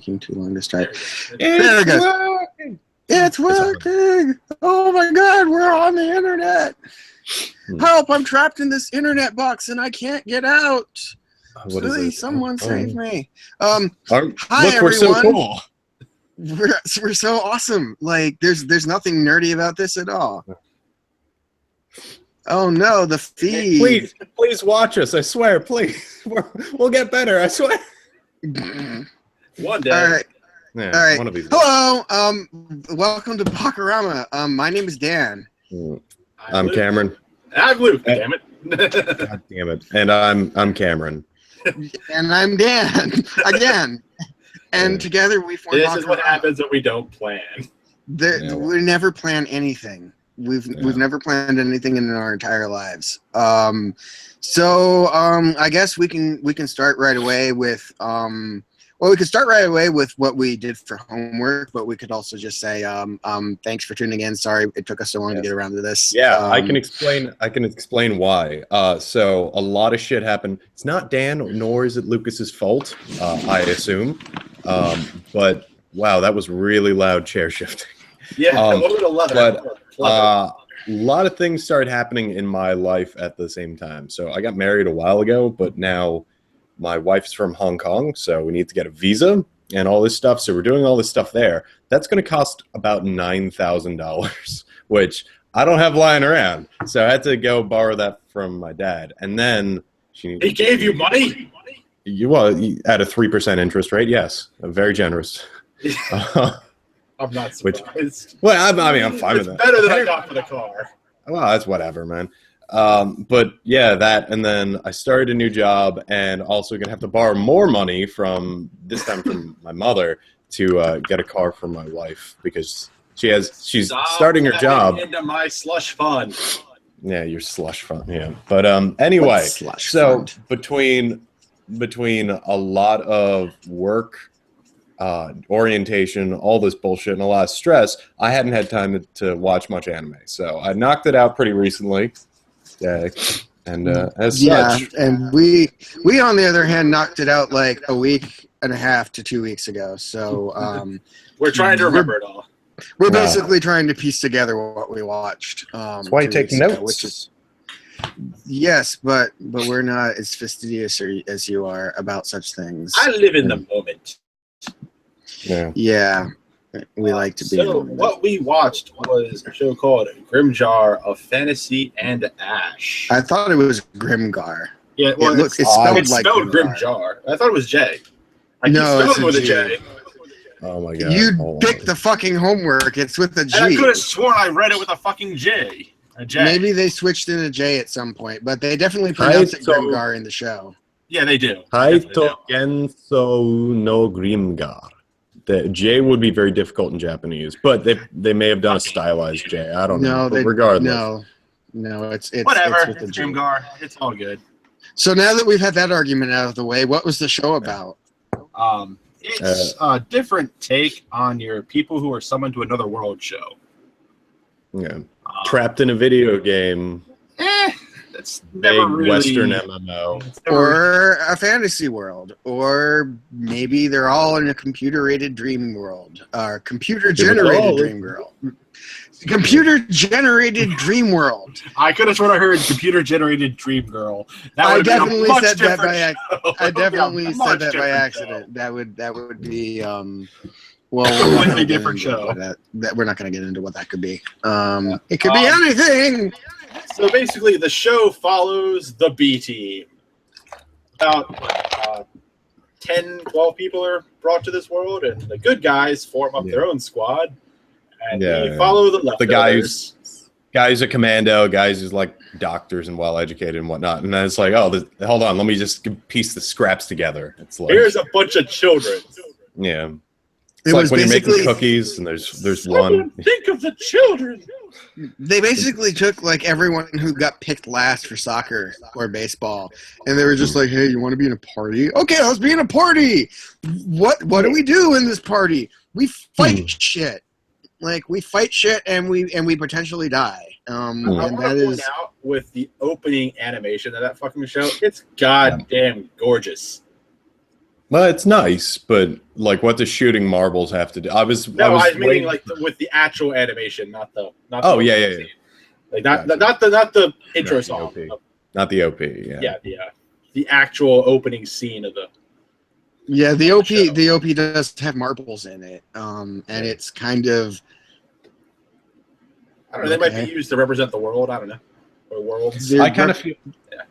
taking too long to start. There it goes. Working. It's working! Oh my god, we're on the internet! Help, I'm trapped in this internet box and I can't get out! Please, someone save me. Hi, look, everyone. we're so cool. We're so awesome. Like, there's nothing nerdy about this at all. Oh no, the feed. Please watch us, I swear, please. We'll get better, I swear. One day. All right. Yeah, All right. one of these Hello. Welcome to Bakarama. My name is Dan. I'm Cameron. I'm Luke. Damn it. God damn it. And I'm Cameron. And I'm Dan. Again. And together we form This Bakarama. is what happens when we don't plan. We never plan anything. We've never planned anything in our entire lives. So I guess we can start right away with we could start right away with what we did for homework, but we could also just say thanks for tuning in. Sorry it took us so long to get around to this. Yeah, I can explain why. So a lot of shit happened. It's not Dan, nor is it Lucas's fault, I assume. But wow, that was really loud chair shifting. Yeah, but a lot of things started happening in my life at the same time. So I got married a while ago, but now my wife's from Hong Kong, so we need to get a visa and all this stuff. So we're doing all this stuff there. That's going to cost about $9,000, which I don't have lying around. So I had to go borrow that from my dad. And then he gave you money? At a 3% interest rate, yes. Very generous. I'm not surprised. I'm fine with that. It's better than I got for the car. Well, that's whatever, man. But yeah, that, and then I started a new job, and also gonna have to borrow more money this time from my mother to get a car for my wife, because she's starting her job. Into my slush fund. Yeah, your slush fund. Yeah, but anyway, so between a lot of work, orientation, all this bullshit, and a lot of stress, I hadn't had time to watch much anime. So I knocked it out pretty recently. And as such, and we on the other hand knocked it out like a week and a half to 2 weeks ago. So we're trying to remember it all. We're basically trying to piece together what we watched. That's why you take notes. Yes, but we're not as fastidious as you are about such things. I live in the moment. Yeah. We like to be. So what we watched was a show called Grimgar of Fantasy and Ash. I thought it was Grimgar. Yeah, well, it's spelled like Grimgar. I thought it was J. No, it's with a J. Oh my god! You picked the fucking homework. It's with a G. And I could have sworn I read it with a fucking J. A J. Maybe they switched in a J at some point, but they definitely pronounce it Grimgar in the show. Yeah, they do. Haito Genso no Grimgar. The J would be very difficult in Japanese, but they may have done a stylized J. I don't know. But regardless, no, it's whatever. It's with Grimgar. It's all good. So now that we've had that argument out of the way, what was the show about? It's a different take on your people who are summoned to another world show. Yeah, trapped in a video game. That's big Western MMO, or a fantasy world, or maybe they're all in a computer-rated dream world, or computer-generated dream world. Computer-generated dream world. I could have sworn I heard computer-generated dream girl. I definitely said that by accident. I definitely said that by accident. That would be a completely different show. That we're not going to get into what that could be. It could be anything. So basically, the show follows the B team. About 10, 12 people are brought to this world, and the good guys form up their own squad, and they follow the leftovers. The guy who's a commando, guys who's like doctors and well-educated and whatnot, and then it's like, hold on, let me just piece the scraps together. It's like, here's a bunch of children. Yeah. It's like when you're making cookies and there's one. Think of the children. They basically took like everyone who got picked last for soccer or baseball, and they were just like, "Hey, you want to be in a party? Okay, let's be in a party. What do we do in this party? We fight shit. Like we fight shit, and we potentially die." And that is out with the opening animation of that fucking show. It's goddamn gorgeous. Well, it's nice, but like, what does shooting marbles have to do? I was meaning like with the actual animation, not the. Oh yeah. Like not the intro not song, the OP. Not the OP. Yeah. The actual opening scene of the. Yeah, the OP does have marbles in it, and it's kind of. I don't know. They might be used to represent the world. I don't know, or worlds. I kind of feel. Yeah.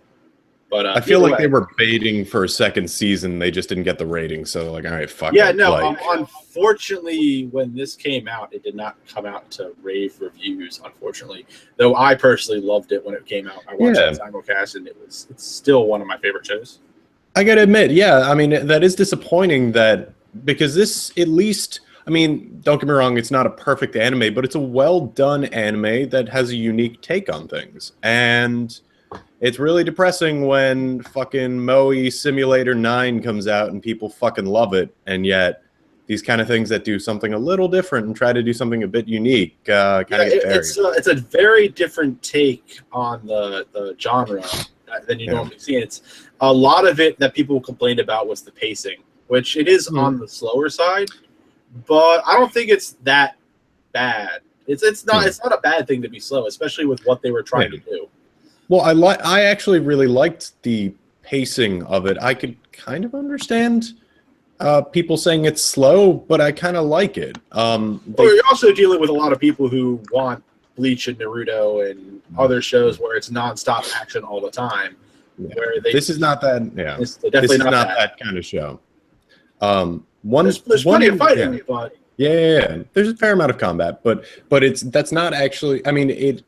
But I feel like they were baiting for a second season. They just didn't get the ratings, so like, all right, fuck. Yeah, it. no. Like, unfortunately, when this came out, it did not come out to rave reviews. Unfortunately, though, I personally loved it when it came out. I watched it simulcast, and it's still one of my favorite shows. I gotta admit, yeah. I mean, that is disappointing that because this at least. I mean, don't get me wrong, it's not a perfect anime, but it's a well-done anime that has a unique take on things. And it's really depressing when fucking Moe Simulator 9 comes out and people fucking love it, and yet these kind of things that do something a little different and try to do something a bit unique kind of get buried. It's a very different take on the genre than you normally see. And it's a lot of it that people complained about was the pacing, which it is on the slower side. But I don't think it's that bad. It's not a bad thing to be slow, especially with what they were trying to do. Well, I actually really liked the pacing of it. I could kind of understand people saying it's slow, but I kind of like it. Well, you're also dealing with a lot of people who want Bleach and Naruto and other shows where it's nonstop action all the time. Yeah. Where this is not that. Yeah, this is not that kind of show. There's plenty of fighting, but there's a fair amount of combat, but that's not actually. I mean,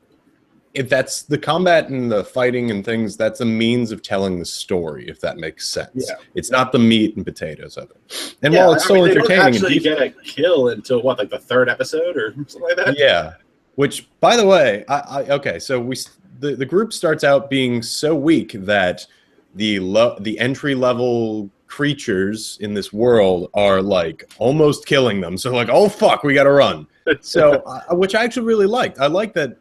if that's the combat and the fighting and things, that's a means of telling the story, if that makes sense. Yeah. It's not the meat and potatoes of it. And while it's so entertaining, they don't actually get a kill until what, like the third episode or something like that. Yeah. Which, by the way, okay, so the group starts out being so weak that the entry level creatures in this world are like almost killing them. So like, oh fuck, we gotta run. So which I actually really liked. I like that.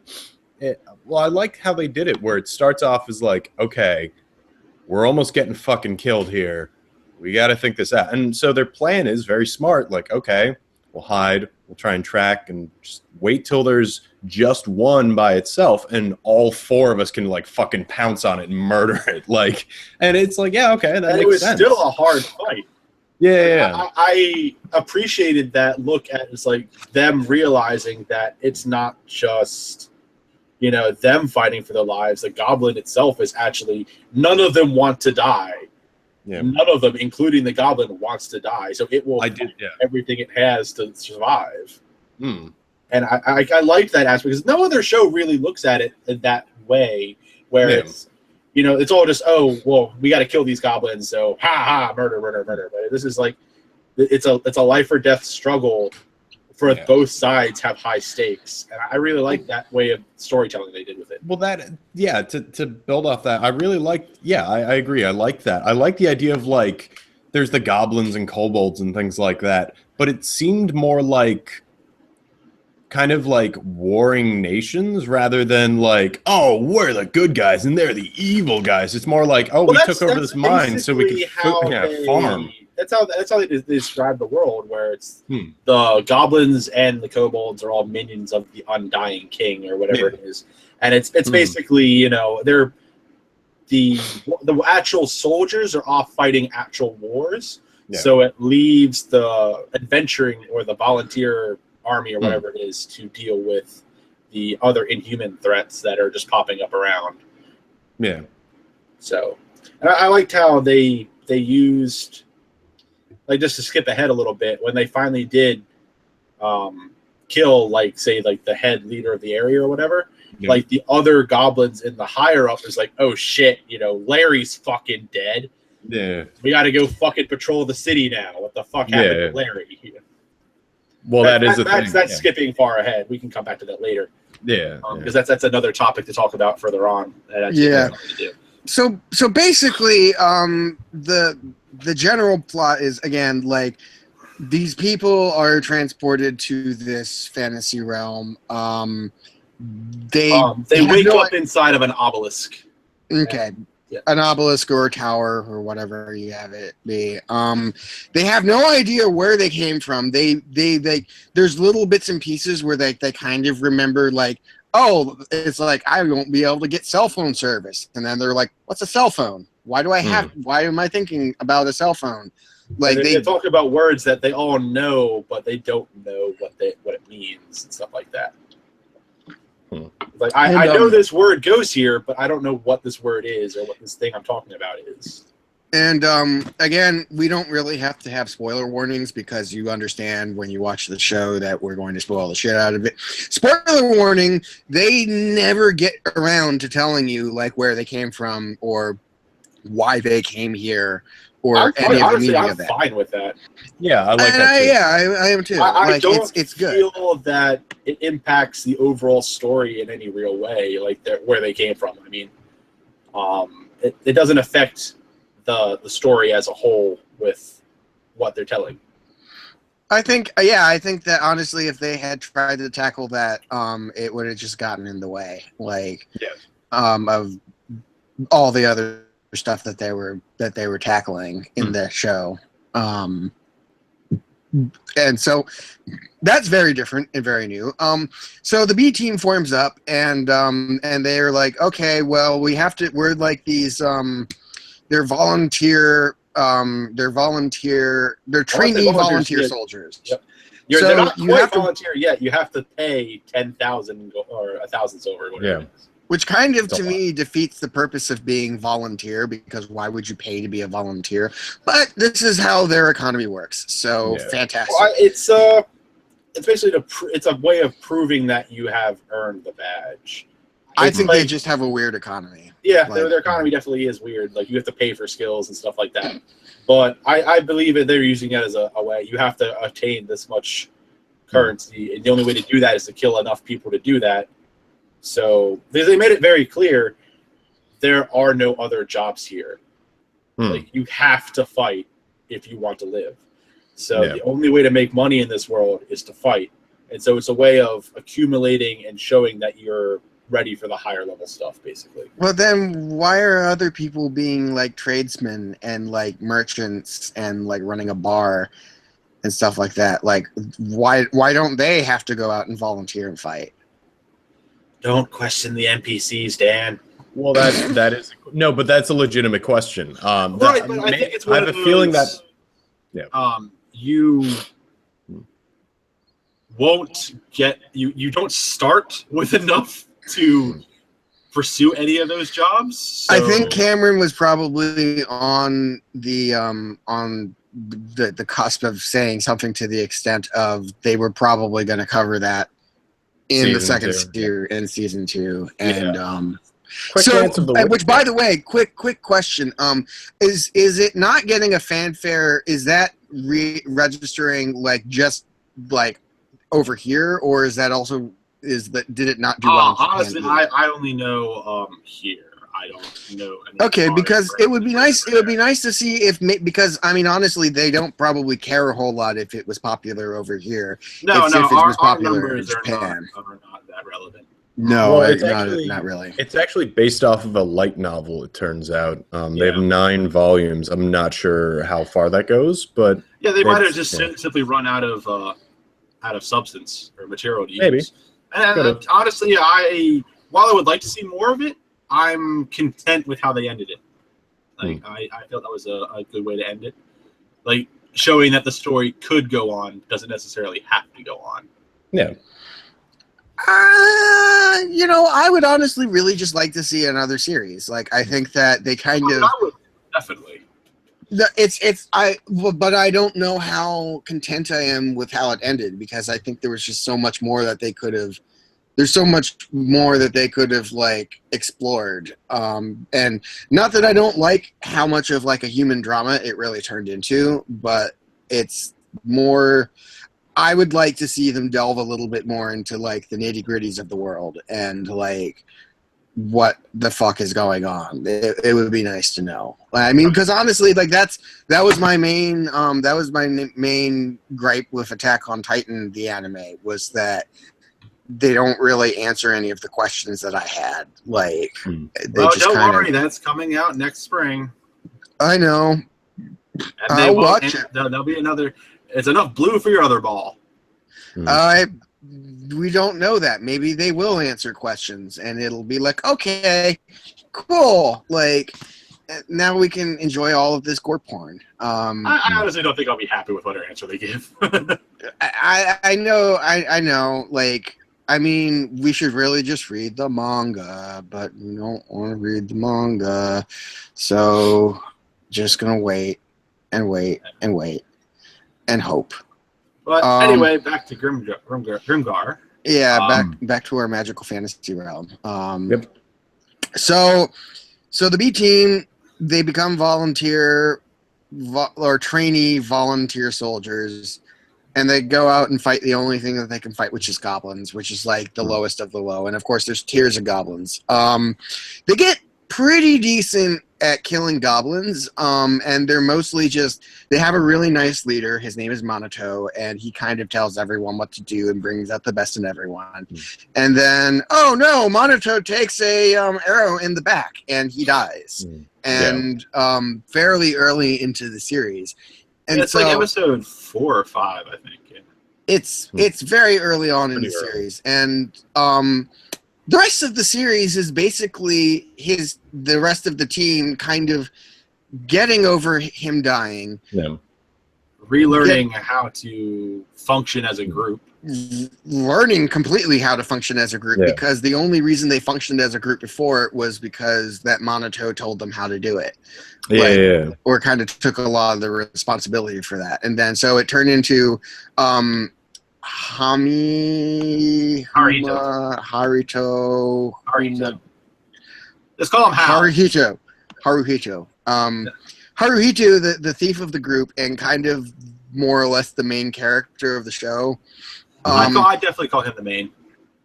I liked how they did it, where it starts off as like, okay, we're almost getting fucking killed here. We got to think this out. And so their plan is very smart. Like, okay, we'll hide. We'll try and track and just wait till there's just one by itself, and all four of us can like fucking pounce on it and murder it. Like, and it's like, yeah, okay, that makes sense. It was still a hard fight. Yeah. I appreciated that look at it's like them realizing that it's not just, them fighting for their lives. The goblin itself is actually, none of them want to die. Yeah. None of them, including the goblin, wants to die. So it will everything it has to survive. And I liked that aspect because no other show really looks at it in that way, where it's, it's all just, oh, well, we got to kill these goblins. So murder. But this is like, it's a life or death struggle. For both sides have high stakes, and I really like that way of storytelling they did with it. Well, to build off that, I really liked. Yeah, I agree. I like that. I like the idea of like there's the goblins and kobolds and things like that, but it seemed more like kind of like warring nations rather than like, oh, we're the good guys and they're the evil guys. It's more like, oh, we took over this mine so we can farm. That's how they describe the world, where it's the goblins and the kobolds are all minions of the undying king or whatever it is, and it's basically they're the actual soldiers are off fighting actual wars, so it leaves the adventuring or the volunteer army or whatever it is to deal with the other inhuman threats that are just popping up around. Yeah. So, and I liked how they used. Like, just to skip ahead a little bit, when they finally did kill, like, say, like, the head leader of the area or whatever, like, the other goblins in the higher-up is like, oh, shit, Larry's fucking dead. Yeah. We got to go fucking patrol the city now. What the fuck happened to Larry? Well, that's the thing. That's skipping far ahead. We can come back to that later. Yeah. Because that's another topic to talk about further on. So basically, the general plot is, again, like, these people are transported to this fantasy realm. They wake up inside of an obelisk. Okay. an obelisk or a tower or whatever you have it be. They have no idea where they came from. They there's little bits and pieces where they kind of remember, like, oh, it's like, I won't be able to get cell phone service, and then they're like, what's a cell phone? Why am I thinking about a cell phone? Like, they talk about words that they all know, but they don't know what it means and stuff like that. Like, I know this word goes here, but I don't know what this word is or what this thing I'm talking about is. And again, we don't really have to have spoiler warnings because you understand when you watch the show that we're going to spoil the shit out of it. Spoiler warning, they never get around to telling you, like, where they came from or why they came here or any of the meaning of that. I'm fine with that. Yeah, I like that too. Yeah, I am too. I don't it's good. feel that it impacts the overall story in any real way, like where they came from. I mean, it doesn't affect the story as a whole with what they're telling. I think that honestly, if they had tried to tackle that, it would have just gotten in the way, like, of all the other stuff that they were tackling in the show. And so that's very different and very new. So the B team forms up, and they're like, okay, well, we're like these, they're trainee volunteer soldiers. Yep. They're not quite volunteer yet. You have to pay 10,000 or 1,000 silver. Whatever. Yeah. Which kind of, to me, defeats the purpose of being volunteer, because why would you pay to be a volunteer? But this is how their economy works. So fantastic. Well, it's basically it's a way of proving that you have earned the badge. I think they just have a weird economy. Yeah, like, their economy definitely is weird. Like, you have to pay for skills and stuff like that. But I believe that they're using it as a way. You have to attain this much currency, and the only way to do that is to kill enough people to do that. So they made it very clear there are no other jobs here. Like, you have to fight if you want to live. So the only way to make money in this world is to fight. And so it's a way of accumulating and showing that you're ready for the higher level stuff, basically. Well, then why are other people being like tradesmen and like merchants and like running a bar and stuff like that? Like, why don't they have to go out and volunteer and fight? Don't question the NPCs, Dan. Well, that is no, but that's a legitimate question. Right, but I think it's one I have a feeling that you won't get you don't start with enough to pursue any of those jobs. So. I think Cameron was probably on the cusp of saying something to the extent of they were probably going to cover that in the second series in season 2, and which, by the way, quick question, is it not getting a fanfare? Is that registering like just like over here, or is that also did it not do well? Honestly, I only know here. I don't know. Okay, because it would be nice. It would be nice to see because I mean, honestly, they don't probably care a whole lot if it was popular over here. No, if it was our popular numbers in Japan. are not that relevant. No, well, it's not really. It's actually based off of a light novel, it turns out. They have 9 volumes. I'm not sure how far that goes, but they might have just simply run out of substance or material to use. Maybe. And honestly, while I would like to see more of it, I'm content with how they ended it. Like, I felt that was a good way to end it. Like, showing that the story could go on doesn't necessarily have to go on. Yeah. I would honestly really just like to see another series. Like, I think that they kind of. I would definitely. But I don't know how content I am with how it ended, because I think there was just so much more that they could have. There's so much more that they could have like explored, and not that I don't like how much of like a human drama it really turned into, but it's more. I would like to see them delve a little bit more into like the nitty gritties of the world and like what the fuck is going on. It would be nice to know. I mean, because honestly, like that was my main main gripe with Attack on Titan, the anime, was that they don't really answer any of the questions that I had. Like, they Oh, just don't kind worry, of. that's coming out next spring. I know. And I'll watch it. There'll be another. It's enough blue for your other ball. We don't know that. Maybe they will answer questions, and it'll be like, okay, cool. Like, now we can enjoy all of this gore porn. I honestly don't think I'll be happy with whatever answer they give. I know. Like, I mean, we should really just read the manga, but we don't want to read the manga, so just gonna wait and wait and wait and hope. But anyway, back to Grimgar. Yeah, back to our magical fantasy realm. Yep. So the B team, they become trainee volunteer soldiers, and they go out and fight the only thing that they can fight, which is goblins, which is like the lowest of the low. And of course, there's tiers of goblins. They get pretty decent at killing goblins, and they're mostly they have a really nice leader. His name is Monato, and he kind of tells everyone what to do and brings out the best in everyone. And then, oh no, Monato takes a arrow in the back, and he dies. And fairly early into the series. And it's like episode 4 or 5, I think. Yeah. It's very early on in the series, and the rest of the series is basically the rest of the team kind of getting over him dying, relearning how to function as a group, learning completely how to function as a group, because the only reason they functioned as a group before was because that Monato told them how to do it. Or kind of took a lot of the responsibility for that. And then so it turned into Haruhito. Let's call him Haruhito. Haruhito, the thief of the group, and kind of more or less the main character of the show. I definitely call him the main.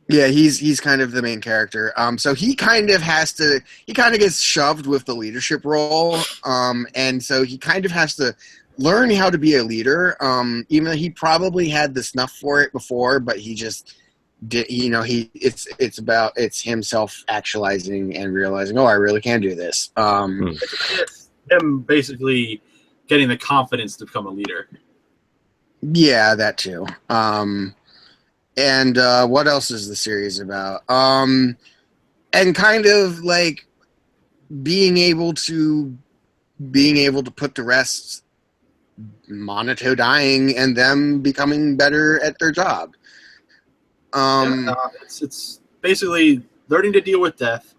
Yeah, he's kind of the main character. So he kind of gets shoved with the leadership role. And so he kind of has to learn how to be a leader. Even though he probably had the snuff for it before, but he just did, it's himself actualizing and realizing, oh, I really can do this. It's him basically getting the confidence to become a leader. Yeah, that too. And what else is the series about? And kind of like being able to put to rest Monato dying and them becoming better at their job. It's basically learning to deal with death,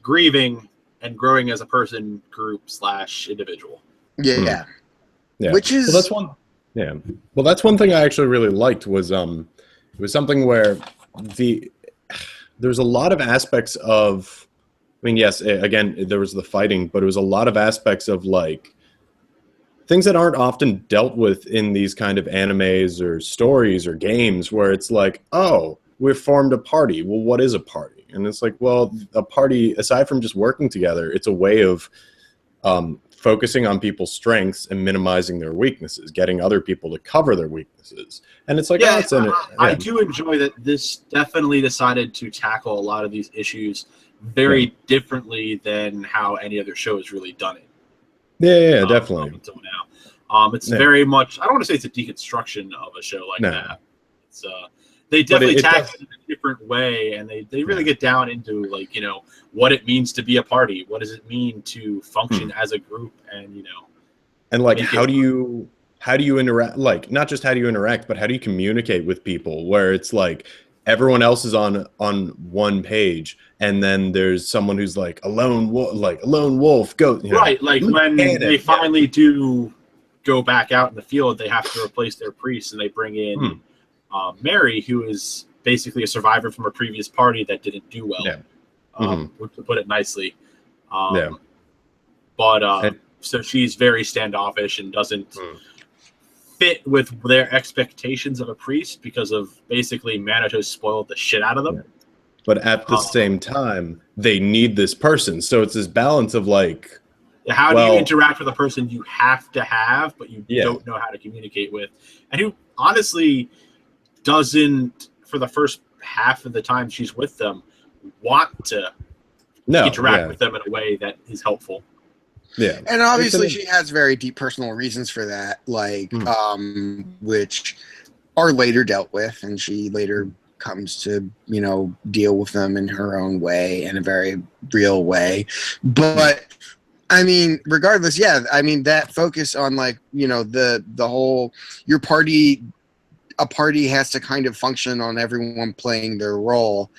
grieving, and growing as a person, group / individual. Yeah. Which is that's one. Yeah. Well, that's one thing I actually really liked was it was something where there's a lot of aspects of, I mean, yes, again, there was the fighting, but it was a lot of aspects of like things that aren't often dealt with in these kind of animes or stories or games, where it's like, oh, we've formed a party. Well, what is a party? And it's like, well, a party, aside from just working together, it's a way of focusing on people's strengths and minimizing their weaknesses, getting other people to cover their weaknesses. And it's like, I do enjoy that this definitely decided to tackle a lot of these issues very differently than how any other show has really done it. Yeah, definitely. Until now. It's very much, I don't want to say it's a deconstruction of a show like that. It's they definitely tackle it in a different way, and they really get down into like, what it means to be a party. What does it mean to function as a group, and and like how do you interact, like not just how do you interact, but how do you communicate with people, where it's like everyone else is on one page, and then there's someone who's like a lone wolf goat, right? Like when they finally do go back out in the field, they have to replace their priest, and they bring in Mary, who is basically a survivor from a previous party that didn't do well. To put it nicely. But so she's very standoffish and doesn't fit with their expectations of a priest because of basically Manitou spoiled the shit out of them. But at the same time, they need this person. So it's this balance of like, how do you interact with a person you have to have, but you don't know how to communicate with, and who honestly doesn't, for the first half of the time she's with them, want to interact with them in a way that is helpful. Yeah, and obviously she has very deep personal reasons for that, which are later dealt with, and she later comes to deal with them in her own way, in a very real way. But I mean, regardless, that focus on the whole your party. A party has to kind of function on everyone playing their role,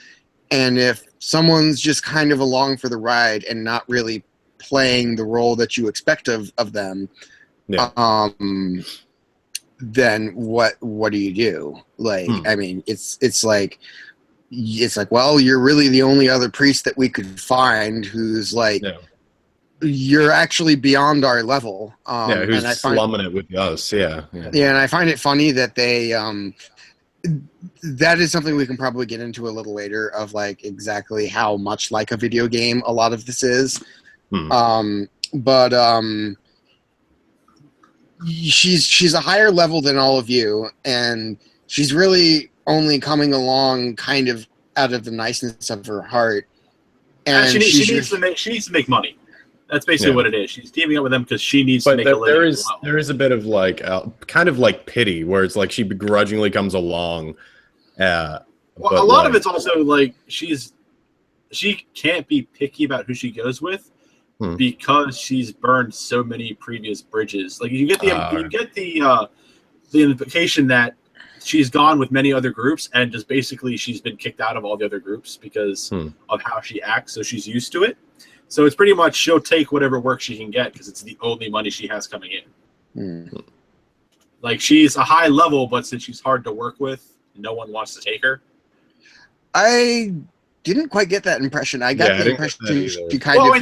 and if someone's just kind of along for the ride and not really playing the role that you expect of them, then what do you do? I mean, it's like, well, you're really the only other priest that we could find who's you're actually beyond our level. Who's slumming it with us? Yeah, and I find it funny that they that is something we can probably get into a little later, of exactly how much like a video game a lot of this is. But she's a higher level than all of you, and she's really only coming along kind of out of the niceness of her heart. And she needs to make money. That's basically what it is. She's teaming up with them because she needs to make a living. There is a bit of kind of like pity, where it's like she begrudgingly comes along. A lot of it's also she can't be picky about who she goes with because she's burned so many previous bridges. You get the implication that she's gone with many other groups, and just basically she's been kicked out of all the other groups because of how she acts. So she's used to it. So it's pretty much she'll take whatever work she can get because it's the only money she has coming in. She's a high level, but since she's hard to work with, no one wants to take her. I didn't quite get that impression. I got the impression she kind of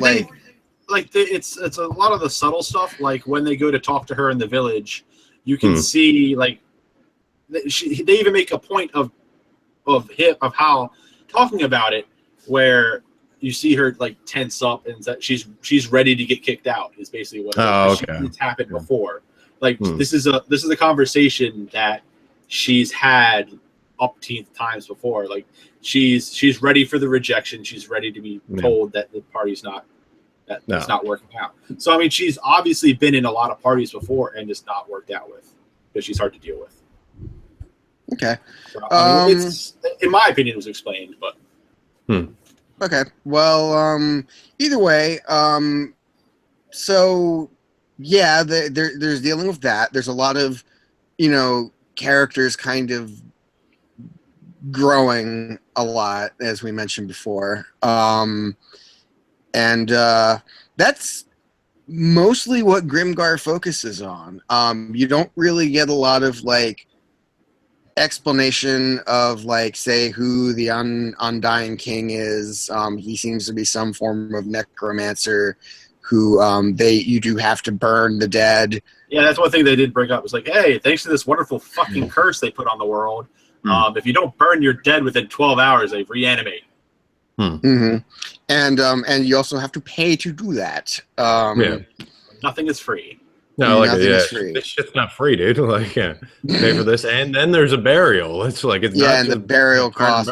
it's a lot of the subtle stuff. Like when they go to talk to her in the village, you can see they even make a point of how talking about it, where you see her tense up and that she's ready to get kicked out is basically what it's happened before. This is a conversation that she's had umpteenth times before. She's ready for the rejection. She's ready to be told that the party's it's not working out. So I mean, she's obviously been in a lot of parties before and just not worked out with because she's hard to deal with. Okay. So, I mean, it's, in my opinion, it was explained, but. Okay. Well, either way, so yeah, there's dealing with that. There's a lot of, characters kind of growing a lot, as we mentioned before. And that's mostly what Grimgar focuses on. You don't really get a lot of explanation of say who the Undying King is. He seems to be some form of necromancer who you do have to burn the dead. Yeah, that's one thing they did bring up. It's hey, thanks to this wonderful fucking curse they put on the world, if you don't burn your dead within 12 hours, they reanimate. And you also have to pay to do that. Nothing is free. No, this shit's not free, dude. Pay for this, and then there's a burial. It's not and the burial cost.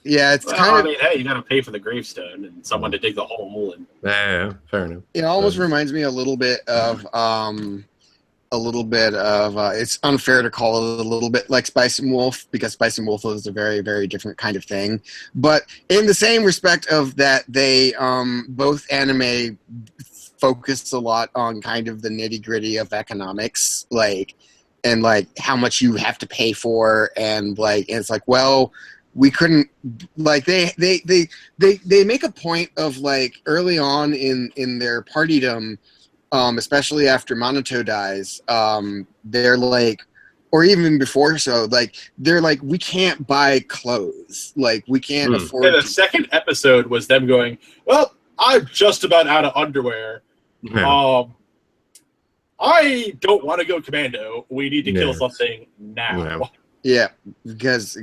Yeah, it's kind of. I mean, hey, you got to pay for the gravestone and someone to dig the hole. And yeah, fair enough. It almost reminds me a little bit of. It's unfair to call it a little bit like Spice and Wolf, because Spice and Wolf is a very, very different kind of thing. But in the same respect of that, they both anime focus a lot on kind of the nitty-gritty of economics, and how much you have to pay for, and it's well, we couldn't they make a point of early on in their partydom, especially after Minato dies, they're or even before, so they're we can't buy clothes, we can't afford. The second episode was them going, well, I'm just about out of underwear. I don't want to go commando. We need to kill something now. Yeah, because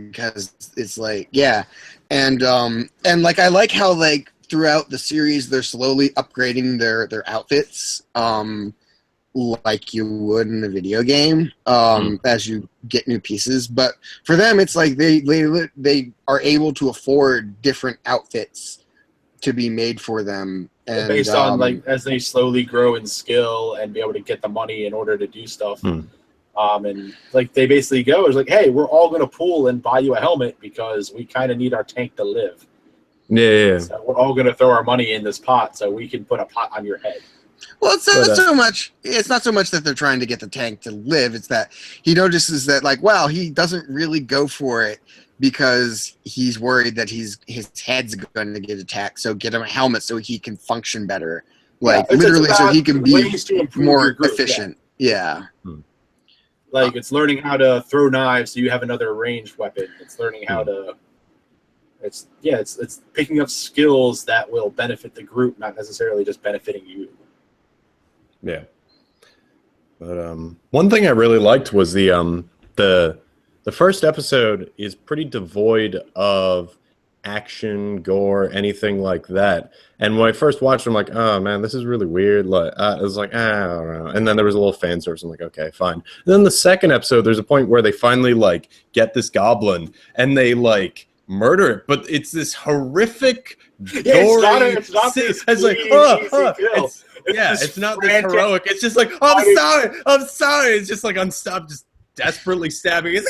it's and I like how throughout the series they're slowly upgrading their outfits. like you would in a video game as you get new pieces. But for them, it's like they are able to afford different outfits to be made for them. And, based on like as they slowly grow in skill and be able to get the money in order to do stuff. And like they basically go is like, hey, we're all going to pool and buy you a helmet because we kind of need our tank to live. Yeah. So we're all going to throw our money in this pot so we can put a pot on your head. Well, it's not so much. It's not so much that they're trying to get the tank to live. It's that he notices that, like, wow, he doesn't really go for it because he's worried that his head's going to get attacked. So get him a helmet so he can function better, like literally, so he can be more efficient. Yeah. Like it's learning how to throw knives so you have another ranged weapon. It's learning how to. It's picking up skills that will benefit the group, not necessarily just benefiting you. Yeah, but one thing I really liked was the first episode is pretty devoid of action, gore, anything like that. And when I first watched it, I'm like, oh man, this is really weird. Like I was like, I don't know. And then there was a little fan service. I'm like, okay, fine. And then the second episode, there's a point where they finally like get this goblin and they like murder it, but it's this horrific, gory. It's not this like, it's not this heroic. It's just like, oh, I'm sorry. It's just like unstopped, just desperately stabbing. It's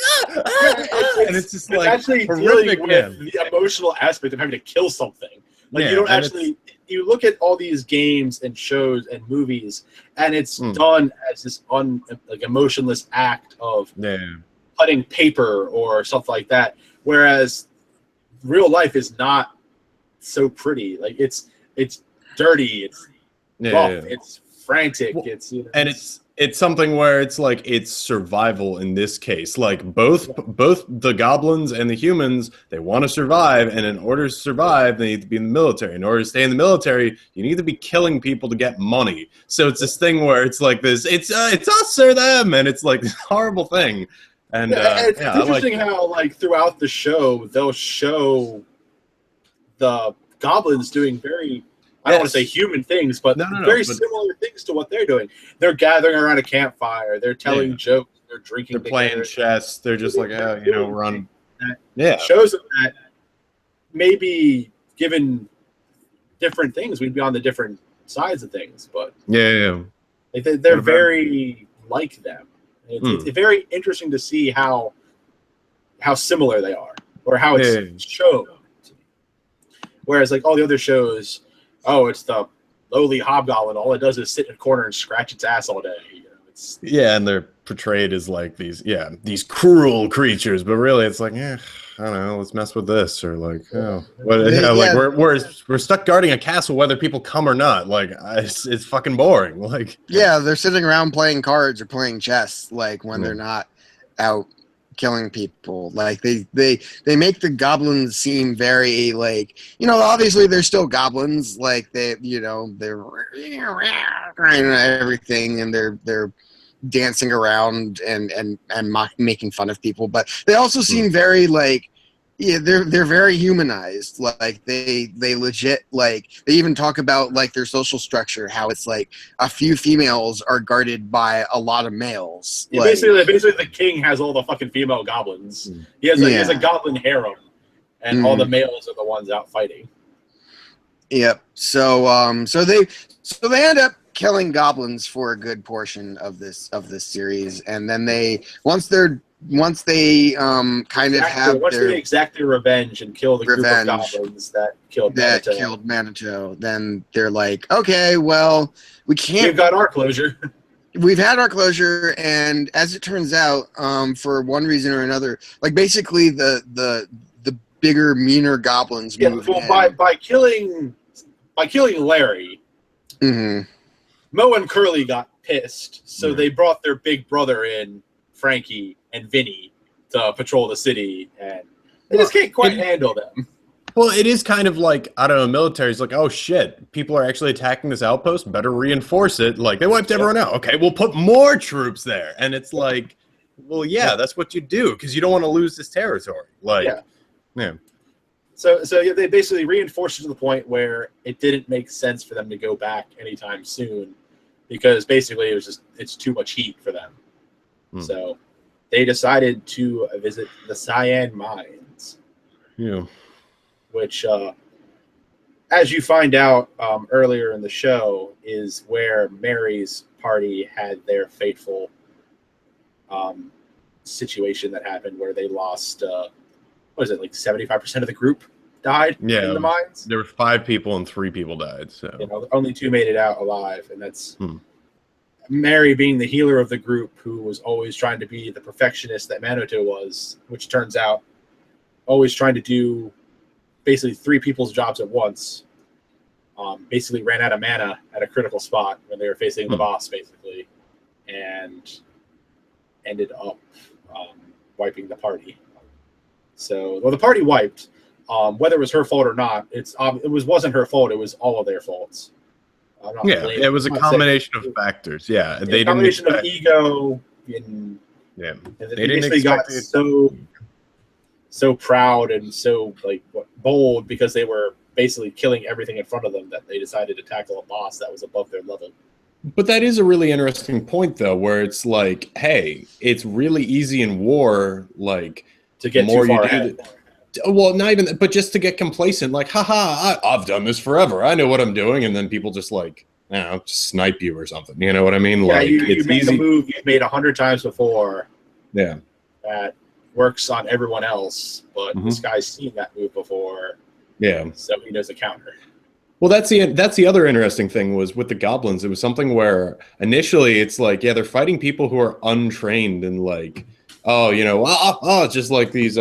and it's just like actually horrific. Dealing with the emotional aspect of having to kill something. Like you don't actually. You look at all these games and shows and movies, and it's done as this emotionless act of cutting paper or something like that. Whereas real life is not so pretty. Like it's dirty. It's rough. It's frantic. Well, it's and it's something where it's like it's survival in this case. Like both the goblins and the humans, they want to survive, and in order to survive, they need to be in the military. In order to stay in the military, you need to be killing people to get money. So it's this thing where it's like this. It's us or them, and it's like this horrible thing. And it's interesting how like throughout the show they'll show the goblins doing very. I don't want to say human things, but very similar things to what they're doing. They're gathering around a campfire. They're telling jokes. They're drinking. They're playing chess. They're just like, we're on. Shows them that maybe given different things, we'd be on the different sides of things. But they're very like them. It's very interesting to see how similar they are, or how it's shown. Whereas like all the other shows. Oh, it's the lowly hobgoblin. All it does is sit in a corner and scratch its ass all day. And they're portrayed as like these cruel creatures, but really it's like, I don't know, let's mess with this, or like, we're stuck guarding a castle whether people come or not. Like, it's fucking boring. Like, they're sitting around playing cards or playing chess, like when they're not out killing people. Like they make the goblins seem very like, obviously they're still goblins, like they're everything, and they're dancing around and making fun of people, but they also seem very like they're very humanized. Like they legit, like they even talk about like their social structure, how it's like a few females are guarded by a lot of males. Yeah, like, basically the king has all the fucking female goblins. He has a goblin harem, and all the males are the ones out fighting. Yep. So they end up killing goblins for a good portion of this series, and then once they exact their revenge and kill the group of goblins that killed Manitou, then they're like, okay, well, we can't. We've got our closure. We've had our closure, and as it turns out, for one reason or another, like basically the bigger, meaner goblins. By killing Larry, Mo and Curly got pissed, so they brought their big brother in, Frankie and Vinny, to patrol the city, and they just can't quite handle them. Well, it is kind of like, I don't know, military's like, oh shit, people are actually attacking this outpost, better reinforce it. Like, they wiped everyone out. Okay, we'll put more troops there. And it's like, well, that's what you do, because you don't want to lose this territory. Like, So they basically reinforced it to the point where it didn't make sense for them to go back anytime soon, because basically it's too much heat for them. So they decided to visit the Cyan Mines. Yeah. Which, as you find out earlier in the show, is where Mary's party had their fateful situation that happened where they lost, what was it, like 75% of the group died in the mines? There were 5 people and 3 people died. So only 2 made it out alive, and that's Mary being the healer of the group, who was always trying to be the perfectionist that Manitou was, which turns out always trying to do basically 3 people's jobs at once. Basically ran out of mana at a critical spot when they were facing the boss, basically, and ended up wiping the party. So, well, the party wiped. Whether it was her fault or not, it wasn't her fault. It was all of their faults. It was a combination of factors. Yeah, they combination of ego and they basically got so proud and so bold because they were basically killing everything in front of them that they decided to tackle a boss that was above their level. But that is a really interesting point, though, where it's like, hey, it's really easy in war, like, to get too far ahead. Well, not even, but just to get complacent, like, haha, I've done this forever. I know what I'm doing. And then people just like, I don't know, just snipe you or something. You know what I mean? Yeah, like, you make a move you've made 100 times before. Yeah. That works on everyone else, but this guy's seen that move before. Yeah. So he knows a counter. Well, that's the other interesting thing was with the goblins. It was something where initially it's like, yeah, they're fighting people who are untrained and like, just like these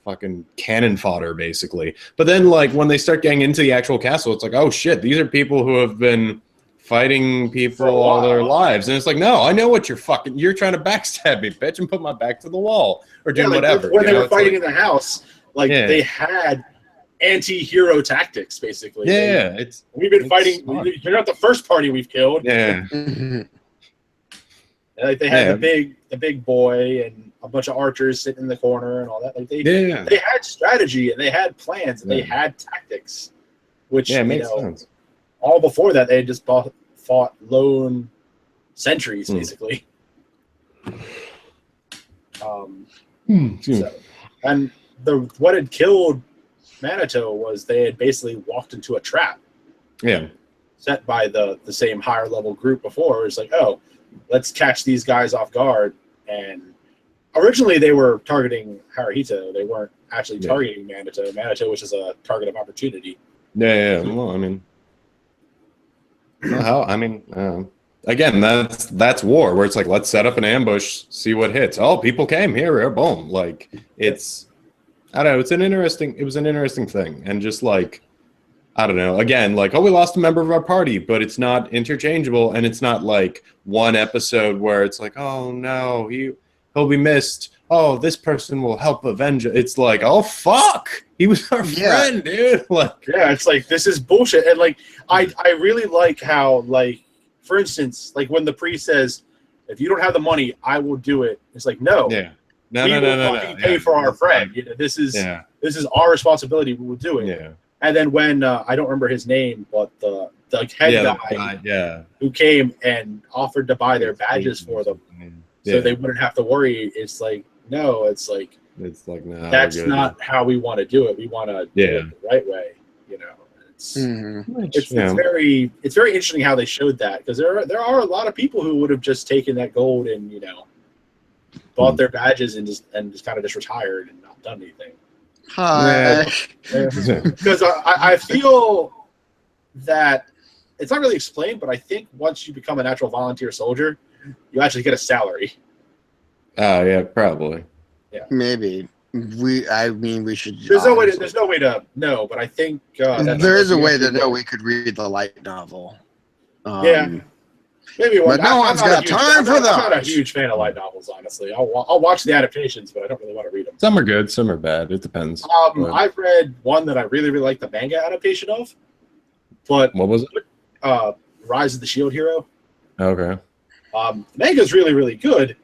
fucking cannon fodder, basically. But then, like, when they start getting into the actual castle, it's like, oh shit, these are people who have been fighting people all their lives. And it's like, no, I know what you're trying to backstab me, bitch, and put my back to the wall or do whatever. When they were fighting in the house, they had anti-hero tactics, basically. We've been fighting. You're not the first party we've killed. Yeah. Like they had the big boy and a bunch of archers sitting in the corner and all that. Like they had strategy and they had plans and they had tactics, which makes sense. All before that they had just fought lone sentries, basically. And what had killed Manitou was they had basically walked into a trap. Yeah. Set by the same higher level group before. It's like, oh, let's catch these guys off guard. And originally they were targeting Haruhito. They weren't actually targeting Manitou. Manitou was just a target of opportunity. Yeah. Well, again, that's war, where it's like, let's set up an ambush, see what hits. Oh, people came here, boom. Like, it's, I don't know, it was an interesting thing. And just like, I don't know, again, like, oh, we lost a member of our party, but it's not interchangeable, and it's not like one episode where it's like, oh no, he'll be missed. Oh, this person will help avenge it. It's like, oh fuck, he was our friend, dude. Like, it's like, this is bullshit. And like, I really like how, like, for instance, like when the priest says, if you don't have the money, I will do it. It's like, no. Yeah. We will fucking pay for our friend. You know, this is our responsibility. We will do it. Yeah. And then when I don't remember his name, but the head guy who came and offered to buy their badges for them, so they wouldn't have to worry. It's like, no, it's like no, that's not how we want to do it. We want to do it the right way. You know, it's very interesting how they showed that, because there are a lot of people who would have just taken that gold and bought their badges and just kind of just retired and not done anything. Because I feel that it's not really explained, but I think once you become a natural volunteer soldier, you actually get a salary. Oh yeah, probably. Yeah, maybe. We should. There's no way to know, but I think there is a way to know. We could read the light novel. Maybe one. But no one's got time for that. I'm not a huge fan of light novels, honestly. I'll watch the adaptations, but I don't really want to read them. Some are good, some are bad. It depends. I've read one that I really, really like the manga adaptation of. But what was it? Rise of the Shield Hero. Okay. The manga is really, really good,